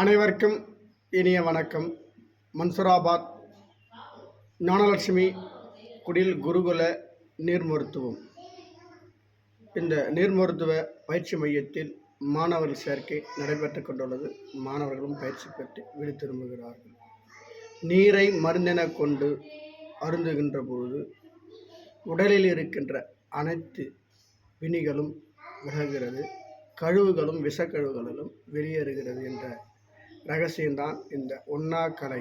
அனைவருக்கும் இனிய வணக்கம். மன்சூராபாத் ஞானலட்சுமி குடில் குருகுல நீர் மருத்துவம். இந்த நீர் மருத்துவ பயிற்சி மையத்தில் மாணவர்கள் சேர்க்கை நடைபெற்றுக் கொண்டுள்ளது. மாணவர்களும் பயிற்சி பெற்று வீடு திரும்புகிறார்கள். நீரை மருந்தென கொண்டு அருந்துகின்ற பொழுது உடலில் இருக்கின்ற அனைத்து பிணிகளும் விலகுகிறது, கழிவுகளும் விஷக்கழிவுகளிலும் வெளியேறுகிறது என்ற ரகசியம்தான் இந்த ஒண்ணாக்கலை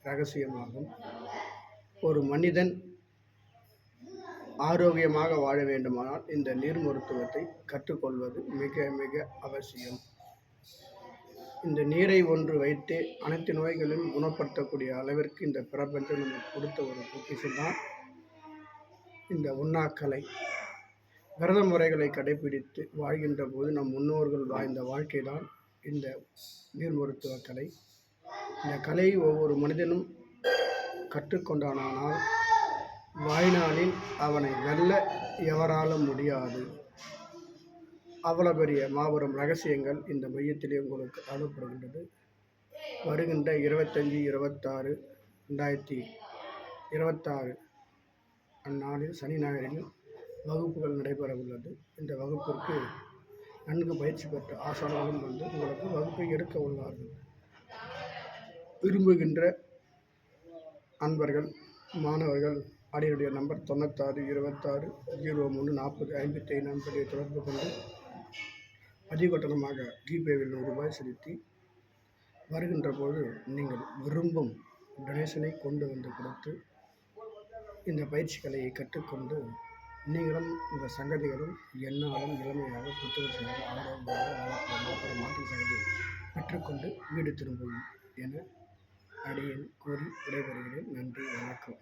ரகசியமாகும். ஒரு மனிதன் ஆரோக்கியமாக வாழ வேண்டுமானால் இந்த நீர் மருத்துவத்தை கற்றுக்கொள்வது மிக மிக அவசியம். இந்த நீரை ஒன்று வைத்து அனைத்து நோய்களையும் குணப்படுத்தக்கூடிய அளவிற்கு இந்த பிரபஞ்சம் நமக்கு கொடுத்த ஒரு பொக்கிஷம்தான் இந்த ஒண்ணாக்கலை. விரத முறைகளை கடைபிடித்து வாழ்கின்ற போது நம் முன்னோர்கள் வாழ்ந்த வாழ்க்கை தான் இந்த நீர் மருத்துவ கலை. இந்த கலையை ஒவ்வொரு மனிதனும் கற்றுக்கொண்டானால் வாழ்நாளில் அவனை வெல்ல எவராலும் முடியாது. அவ்வளோ பெரிய மாபெரும் ரகசியங்கள் இந்த மையத்திலே உங்களுக்கு அனுப்பப்படுகின்றது. வருகின்ற 25/6/2026 அந்நாளில் சனி ஞாயிறில் வகுப்புகள் நடைபெற உள்ளது. இந்த வகுப்பிற்கு நன்கு பயிற்சி பெற்ற ஆசான்களும் வந்து உங்களுக்கு வகுப்பை எடுக்க உள்ளார்கள். விரும்புகின்ற அன்பர்கள் மாணவர்கள் அடியுடைய நம்பர் 9626034055 தொடர்பு கொண்டு பதிவு கட்டணமாக ஜிபேவில் ₹100 செலுத்தி வருகின்ற போது நீங்கள் விரும்பும் டொனேஷனை கொண்டு வந்து கொடுத்து இந்த பயிற்சிகளை கற்றுக்கொண்டு நீங்களும் இந்த சங்கதிகளும் என்னாலும் இளமையாக புத்துணர்ச்சியாக ஆரோக்கியமாக மாற்று சங்கதி பெற்றுக்கொண்டு வீடு திரும்பும் என அடியேன் கூறி விடைபெறுகிறேன். நன்றி, வணக்கம்.